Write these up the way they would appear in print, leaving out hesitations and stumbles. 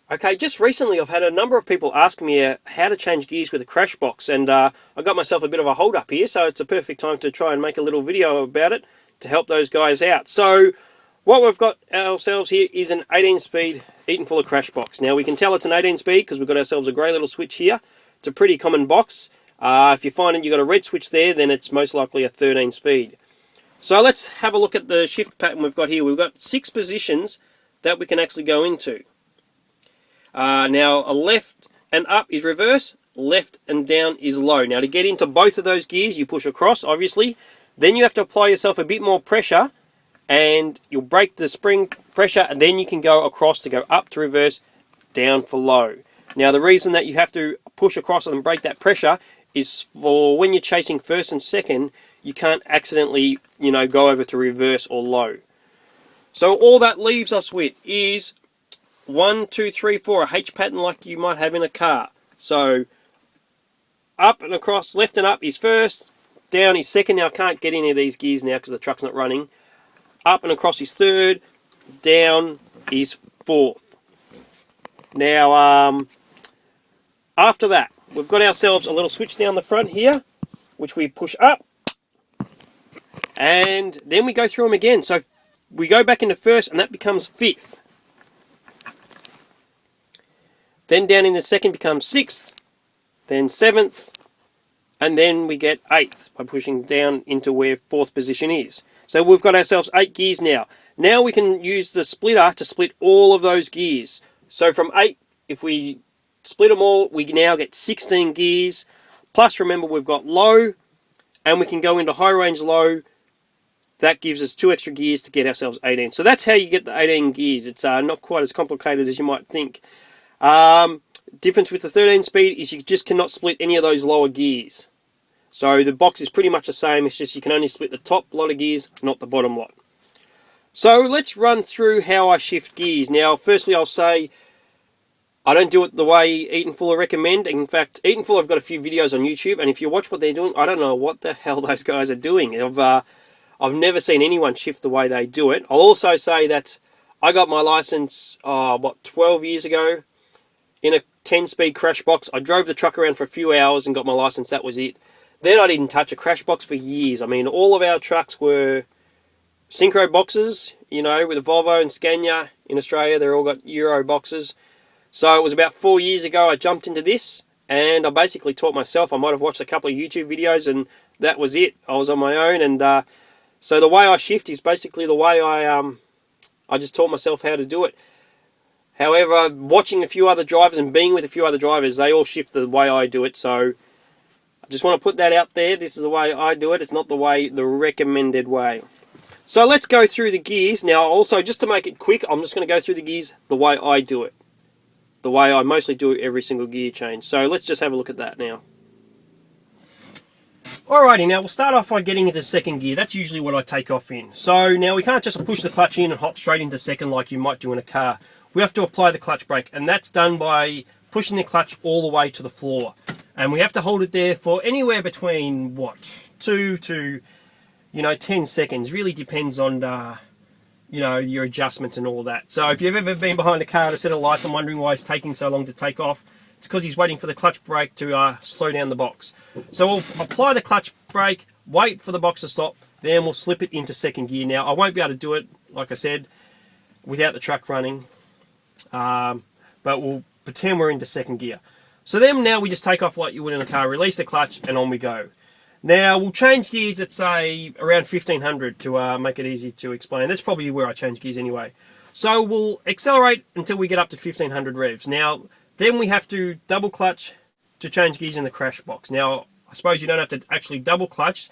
Okay, just recently I've had a number of people ask me how to change gears with a crash box, and I got myself a bit of a hold up here, so it's a perfect time to try and make a little video about it to help those guys out. So what we've got ourselves here is an 18-speed Eaton Fuller crash box. Now we can tell it's an 18-speed because we've got ourselves a grey little switch here. It's a pretty common box. If you find you've got a red switch there, then it's most likely a 13-speed. So let's have a look at the shift pattern we've got here. We've got 6 positions that we can actually go into. Now a left and up is reverse, left and down is low. Now to get into both of those gears you push across obviously, then you have to apply yourself a bit more pressure and you'll break the spring pressure, and then you can go across to go up to reverse, down for low. Now the reason that you have to push across and break that pressure is for when you're chasing first and second, you can't accidentally, go over to reverse or low. So all that leaves us with is 1, 2, 3, 4, a H pattern like you might have in a car. So up and across, left and up is first, down is second. Now I can't get any of these gears now because the truck's not running. Up and across is third, down is fourth. Now after that, we've got ourselves a little switch down the front here, which we push up, and then we go through them again. So we go back into first, and that becomes fifth. Then down into second becomes sixth, then seventh, and then we get eighth by pushing down into where fourth position is. So we've got ourselves 8 gears now. Now we can use the splitter to split all of those gears. So from 8, if we split them all, we now get 16 gears. Plus remember we've got low, and we can go into high range low. That gives us 2 extra gears to get ourselves 18. So that's how you get the 18 gears. It's not quite as complicated as you might think. Difference with the 13 speed is you just cannot split any of those lower gears. So the box is pretty much the same, it's just you can only split the top lot of gears, not the bottom lot. So let's run through how I shift gears. Now firstly I'll say I don't do it the way Eaton Fuller recommend. In fact, Eaton Fuller have got a few videos on YouTube, and if you watch what they're doing, I don't know what the hell those guys are doing. I've never seen anyone shift the way they do it. I'll also say that I got my license 12 years ago in a 10-speed crash box. I drove the truck around for a few hours and got my license, that was it. Then I didn't touch a crash box for years. I mean, all of our trucks were synchro boxes, with a Volvo and Scania in Australia. They're all got Euro boxes. So it was about 4 years ago I jumped into this, and I basically taught myself. I might have watched a couple of YouTube videos, and that was it. I was on my own, and so the way I shift is basically the way I just taught myself how to do it. However, watching a few other drivers and being with a few other drivers, they all shift the way I do it, so I just want to put that out there. This is the way I do it. It's not the recommended way. So let's go through the gears. Now also, just to make it quick, I'm just going to go through the gears the way I do it. The way I mostly do every single gear change. So let's just have a look at that now. Alrighty, now we'll start off by getting into second gear. That's usually what I take off in. So now we can't just push the clutch in and hop straight into second like you might do in a car. We have to apply the clutch brake, and that's done by pushing the clutch all the way to the floor. And we have to hold it there for anywhere between, 2 to, 10 seconds. Really depends on, your adjustments and all that. So if you've ever been behind a car at a set of lights and wondering why it's taking so long to take off, it's because he's waiting for the clutch brake to slow down the box. So we'll apply the clutch brake, wait for the box to stop, then we'll slip it into second gear. Now, I won't be able to do it, like I said, without the truck running, but we'll pretend we're into second gear. So then now we just take off like you would in a car, release the clutch, and on we go. Now we'll change gears at say around 1500 to make it easy to explain. That's probably where I change gears anyway. So we'll accelerate until we get up to 1500 revs. Now then we have to double clutch to change gears in the crash box. Now I suppose you don't have to actually double clutch,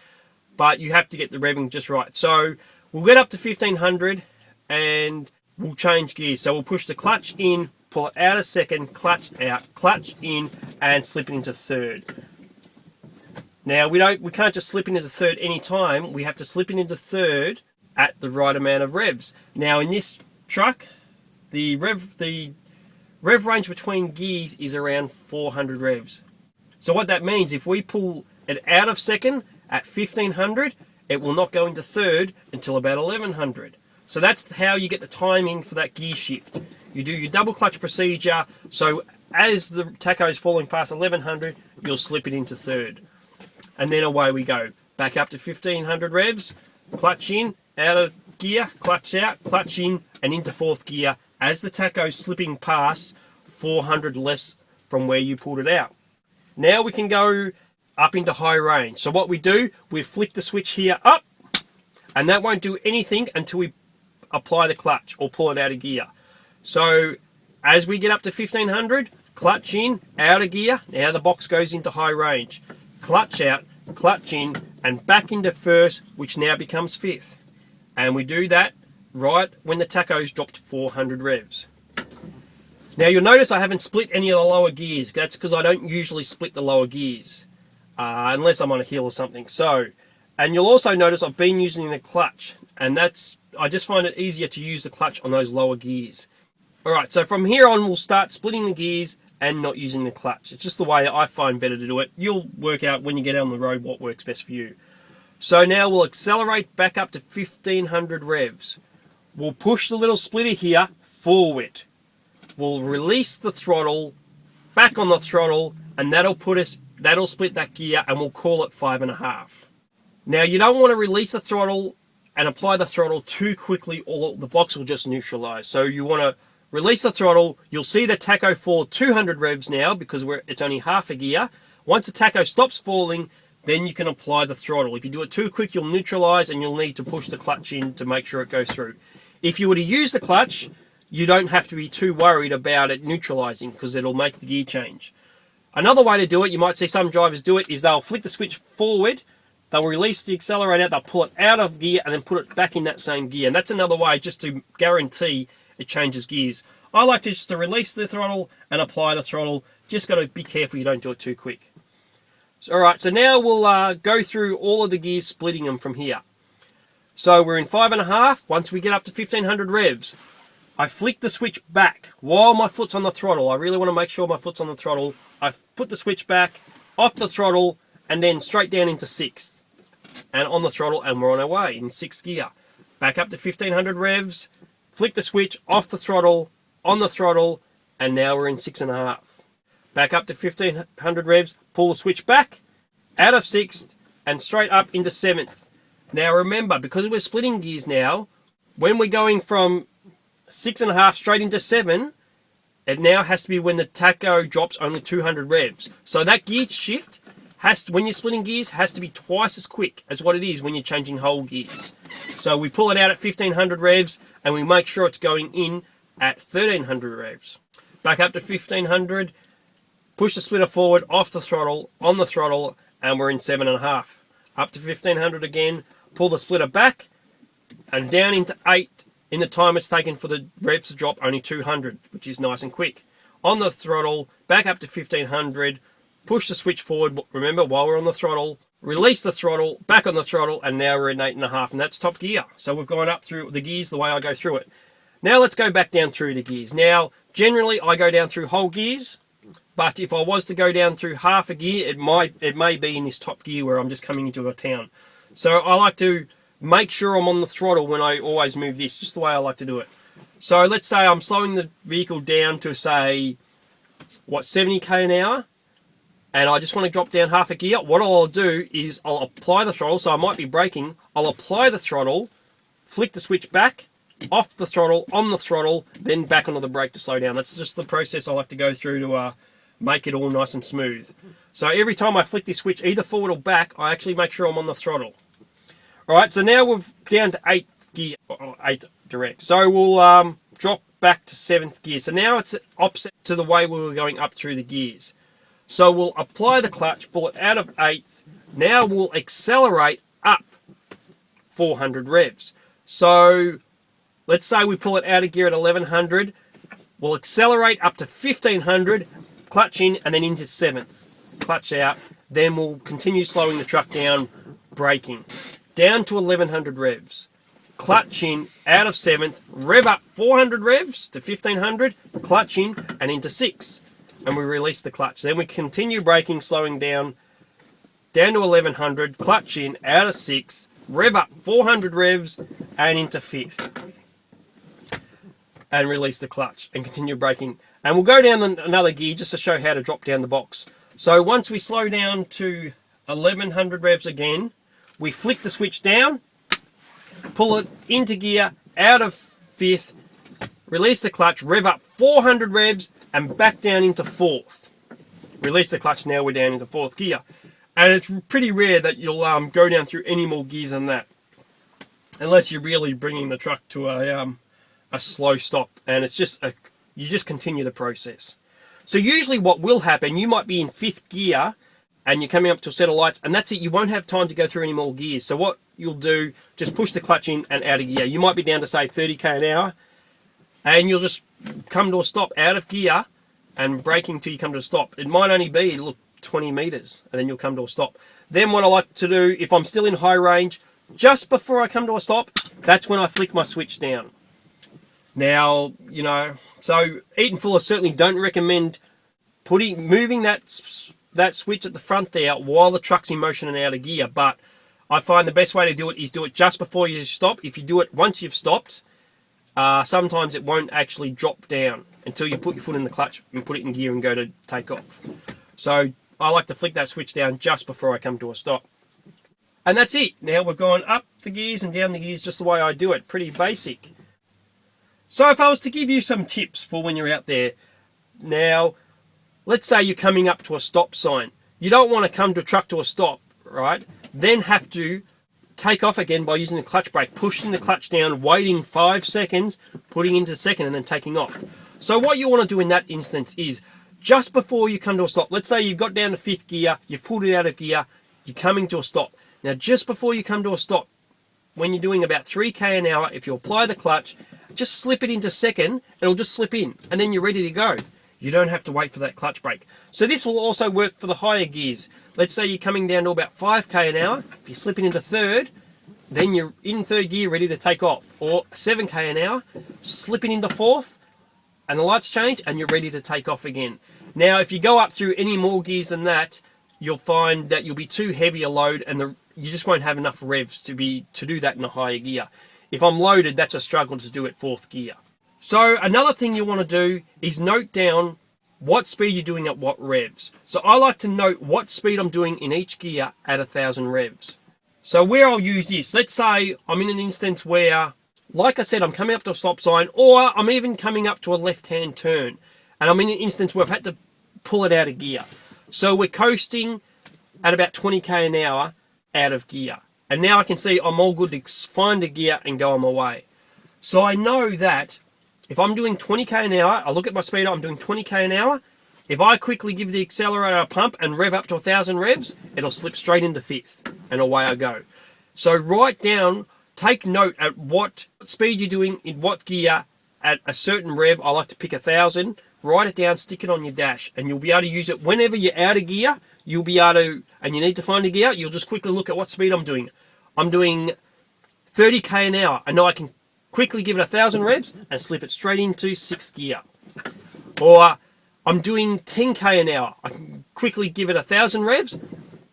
but you have to get the revving just right. So we'll get up to 1500 and we'll change gears. So we'll push the clutch in, pull it out a second, clutch out, clutch in, and slip it into third. Now we can't just slip it into third any time. We have to slip it into third at the right amount of revs. Now in this truck, the rev range between gears is around 400 revs. So what that means, if we pull it out of second at 1500, it will not go into third until about 1100. So that's how you get the timing for that gear shift. you do your double clutch procedure. So as the tacho is falling past 1100, you'll slip it into third. And then away we go. Back up to 1500 revs, clutch in, out of gear, clutch out, clutch in, and into fourth gear as the tacho's slipping past 400 less from where you pulled it out. Now we can go up into high range. So what we do, we flick the switch here up, and that won't do anything until we apply the clutch or pull it out of gear. So as we get up to 1500, clutch in, out of gear, now the box goes into high range. Clutch out, clutch in, and back into first, which now becomes fifth. And we do that right when the tacho's dropped 400 revs. Now you'll notice I haven't split any of the lower gears. That's because I don't usually split the lower gears, unless I'm on a hill or something. So, and you'll also notice I've been using the clutch, and I just find it easier to use the clutch on those lower gears. Alright, so from here on we'll start splitting the gears and not using the clutch. It's just the way I find better to do it. You'll work out when you get on the road what works best for you. So now we'll accelerate back up to 1500 revs. We'll push the little splitter here forward. We'll release the throttle, back on the throttle, and that'll split that gear, and we'll call it 5.5. Now you don't want to release the throttle and apply the throttle too quickly, or the box will just neutralize. So you want to release the throttle. You'll see the tacho fall 200 revs now because it's only half a gear. Once the tacho stops falling, then you can apply the throttle. If you do it too quick, you'll neutralize and you'll need to push the clutch in to make sure it goes through. If you were to use the clutch, you don't have to be too worried about it neutralizing because it'll make the gear change. Another way to do it, you might see some drivers do it, is they'll flick the switch forward, they'll release the accelerator, they'll pull it out of gear and then put it back in that same gear. And that's another way just to guarantee it changes gears. I like just to release the throttle and apply the throttle. Just got to be careful you don't do it too quick. Alright, so now we'll go through all of the gears, splitting them from here. So we're in 5.5. Once we get up to 1500 revs, I flick the switch back while my foot's on the throttle. I really want to make sure my foot's on the throttle. I put the switch back, off the throttle, and then straight down into sixth. And on the throttle, and we're on our way in sixth gear. Back up to 1500 revs, flick the switch, off the throttle, on the throttle, and now we're in 6.5. Back up to 1500 revs, pull the switch back, out of sixth, and straight up into seventh. Now remember, because we're splitting gears now, when we're going from 6.5 straight into 7, it now has to be when the tacho drops only 200 revs. So that gear shift, when you're splitting gears, has to be twice as quick as what it is when you're changing whole gears. So we pull it out at 1500 revs, and we make sure it's going in at 1300 revs. Back up to 1500, push the splitter forward, off the throttle, on the throttle, and we're in 7.5. Up to 1500 again, pull the splitter back, and down into 8 in the time it's taken for the revs to drop only 200, which is nice and quick. On the throttle, back up to 1500, push the switch forward, remember, while we're on the throttle, release the throttle, back on the throttle, and now we're in 8.5, and that's top gear. So we've gone up through the gears the way I go through it. Now let's go back down through the gears. Now, generally I go down through whole gears, but if I was to go down through half a gear, it may be in this top gear where I'm just coming into a town. So I like to make sure I'm on the throttle when I always move this, just the way I like to do it. So let's say I'm slowing the vehicle down to, say, 70k an hour, and I just want to drop down half a gear. What I'll do is I'll apply the throttle, so I might be braking. I'll apply the throttle, flick the switch back, off the throttle, on the throttle, then back onto the brake to slow down. That's just the process I like to go through to make it all nice and smooth. So every time I flick this switch, either forward or back, I actually make sure I'm on the throttle. Alright, so now we're down to 8th gear, or 8 direct. So we'll drop back to 7th gear. So now it's opposite to the way we were going up through the gears. So we'll apply the clutch, pull it out of 8th. Now we'll accelerate up 400 revs. So let's say we pull it out of gear at 1100. We'll accelerate up to 1500, clutch in, and then into 7th. Clutch out. Then we'll continue slowing the truck down, braking. Down to 1100 revs. Clutch in, out of 7th, rev up 400 revs to 1500, clutch in, and into 6. And we release the clutch. Then we continue braking, slowing down to 1100, clutch in, out of 6, rev up 400 revs, and into 5th. and release the clutch and continue braking. And we'll go down another gear just to show how to drop down the box. So once we slow down to 1100 revs again, we flick the switch down, pull it into gear, out of fifth, release the clutch, rev up 400 revs, and back down into fourth. Release the clutch, now we're down into fourth gear. And it's pretty rare that you'll go down through any more gears than that, unless you're really bringing the truck to a slow stop, and it's just you just continue the process. So usually what will happen, you might be in fifth gear and you're coming up to a set of lights, and that's it. You won't have time to go through any more gears. So what you'll do, just push the clutch in and out of gear. You might be down to say 30k an hour, and you'll just come to a stop out of gear and braking till you come to a stop. It might only be, look, 20 meters, and then you'll come to a stop. Then what I like to do, if I'm still in high range, just before I come to a stop, that's when I flick my switch down. Now, you know, so Eaton Fuller certainly don't recommend moving that switch at the front there while the truck's in motion and out of gear, but I find the best way to do it is do it just before you stop. If you do it once you've stopped, sometimes it won't actually drop down until you put your foot in the clutch and put it in gear and go to take off. So I like to flick that switch down just before I come to a stop. And that's it. Now we've gone up the gears and down the gears just the way I do it. Pretty basic. So if I was to give you some tips for when you're out there, now, let's say you're coming up to a stop sign. You don't want to come to a truck to a stop, right? Then have to take off again by using the clutch brake, pushing the clutch down, waiting 5 seconds, putting into second, and then taking off. So what you want to do in that instance is, just before you come to a stop, let's say you've got down to fifth gear, you've pulled it out of gear, you're coming to a stop. Now, just before you come to a stop, when you're doing about 3k an hour, if you apply the clutch, just slip it into second, it'll just slip in, and then you're ready to go. You don't have to wait for that clutch brake. So this will also work for the higher gears. Let's say you're coming down to about 5k an hour. If you slip it into third, then you're in third gear ready to take off. Or 7k an hour, slip it into fourth, and the lights change, and you're ready to take off again. Now, if you go up through any more gears than that, you'll find that you'll be too heavy a load, and you just won't have enough revs to do that in a higher gear. If I'm loaded, that's a struggle to do at fourth gear. So another thing you want to do is note down what speed you're doing at what revs. So I like to note what speed I'm doing in each gear at 1,000 revs. So where I'll use this, let's say I'm in an instance where, like I said, I'm coming up to a stop sign, or I'm even coming up to a left-hand turn, and I'm in an instance where I've had to pull it out of gear. So we're coasting at about 20k an hour out of gear. And now I can see I'm all good to find a gear and go on my way. So I know that if I'm doing 20k an hour, I look at my speedo, I'm doing 20k an hour. If I quickly give the accelerator a pump and rev up to 1,000 revs, it'll slip straight into fifth, and away I go. So write down, take note at what speed you're doing in what gear at a certain rev. I like to pick 1,000. Write it down, stick it on your dash, and you'll be able to use it whenever you're out of gear. You'll be able to, and you need to find a gear, you'll just quickly look at what speed I'm doing. I'm doing 30k an hour. I know I can quickly give it 1,000 revs and slip it straight into sixth gear. Or I'm doing 10k an hour. I can quickly give it 1,000 revs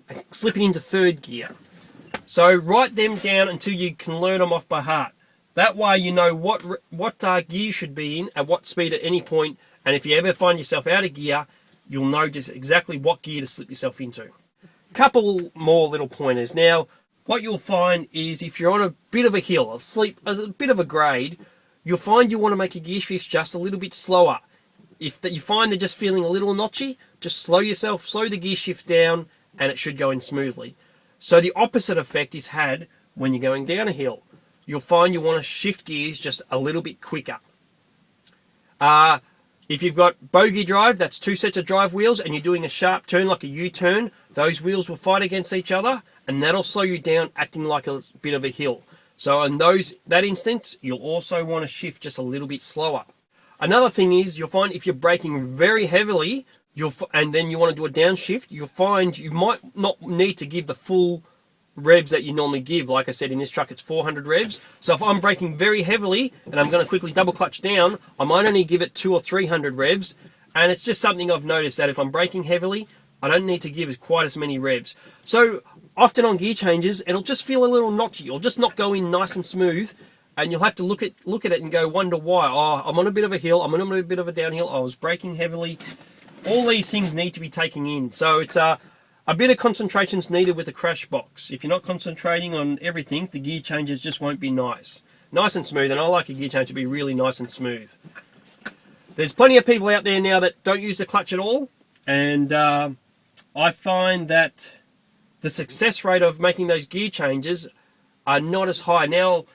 and slip it into third gear. So write them down until you can learn them off by heart. That way you know what gear you should be in at what speed at any point, and if you ever find yourself out of gear, you'll know just exactly what gear to slip yourself into. Couple more little pointers. Now, what you'll find is if you're on a bit of a hill, a bit of a grade, you'll find you want to make your gear shifts just a little bit slower. If you find they're just feeling a little notchy, just slow the gear shift down, and it should go in smoothly. So the opposite effect is had when you're going down a hill. You'll find you want to shift gears just a little bit quicker. If you've got bogey drive, that's 2 sets of drive wheels, and you're doing a sharp turn like a U-turn, those wheels will fight against each other, and that'll slow you down, acting like a bit of a hill. So in that instance, you'll also want to shift just a little bit slower. Another thing is, you'll find if you're braking very heavily, and then you want to do a downshift, you'll find you might not need to give the full revs that you normally give. Like I said, in this truck it's 400 revs. So if I'm braking very heavily and I'm going to quickly double clutch down, I might only give it 200 or 300 revs. And it's just something I've noticed, that if I'm braking heavily, I don't need to give quite as many revs. So often on gear changes, it'll just feel a little notchy. It'll just not go in nice and smooth. and you'll have to look at it and go wonder why. Oh, I'm on a bit of a hill, I'm on a bit of a downhill, I was braking heavily. All these things need to be taken in. So it's a bit of concentration's needed with the crash box. If you're not concentrating on everything, the gear changes just won't be nice and smooth. And I like a gear change to be really nice and smooth. There's plenty of people out there now that don't use the clutch at all, and I find that the success rate of making those gear changes are not as high. Now,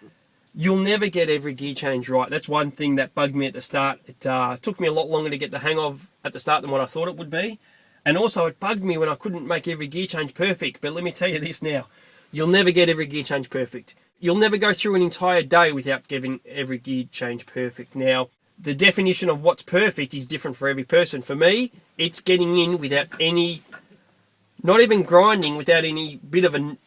you'll never get every gear change right. That's one thing that bugged me at the start. It took me a lot longer to get the hang of at the start than what I thought it would be. And also it bugged me when I couldn't make every gear change perfect. But let me tell you this now. You'll never get every gear change perfect. You'll never go through an entire day without getting every gear change perfect. Now, the definition of what's perfect is different for every person. For me, it's getting in without any, not even grinding, without any bit of a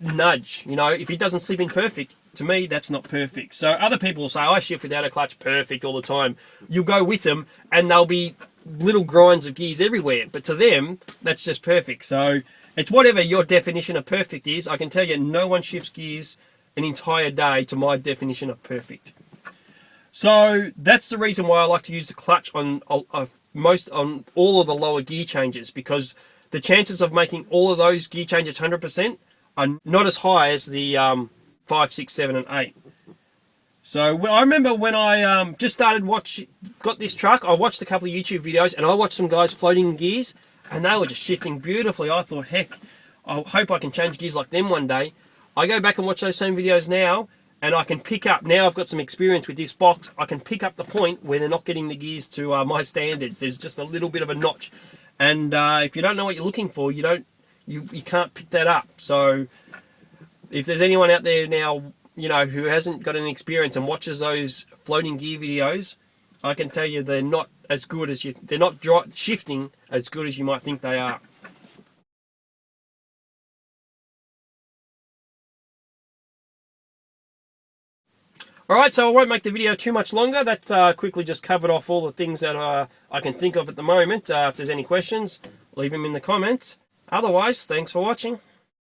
nudge. You know, if it doesn't slip in perfect, to me, that's not perfect. So other people will say, I shift without a clutch perfect all the time. You'll go with them and there'll be little grinds of gears everywhere. But to them, that's just perfect. So it's whatever your definition of perfect is. I can tell you no one shifts gears an entire day to my definition of perfect. So that's the reason why I like to use the clutch on all of the lower gear changes, because the chances of making all of those gear changes 100% are not as high as the 5, 6, 7, and 8. So I remember when I just got this truck, I watched a couple of YouTube videos and I watched some guys floating gears and they were just shifting beautifully. I thought, heck, I hope I can change gears like them one day. I go back and watch those same videos now and I can pick up, now I've got some experience with this box, I can pick up the point where they're not getting the gears to my standards. There's just a little bit of a notch. And if you don't know what you're looking for, you can't pick that up. So if there's anyone out there now, you know, who hasn't got any experience and watches those floating gear videos, I can tell you they're not as good as they're not shifting as good as you might think they are. Alright, so I won't make the video too much longer. That's quickly just covered off all the things that I can think of at the moment. If there's any questions, leave them in the comments. Otherwise, thanks for watching.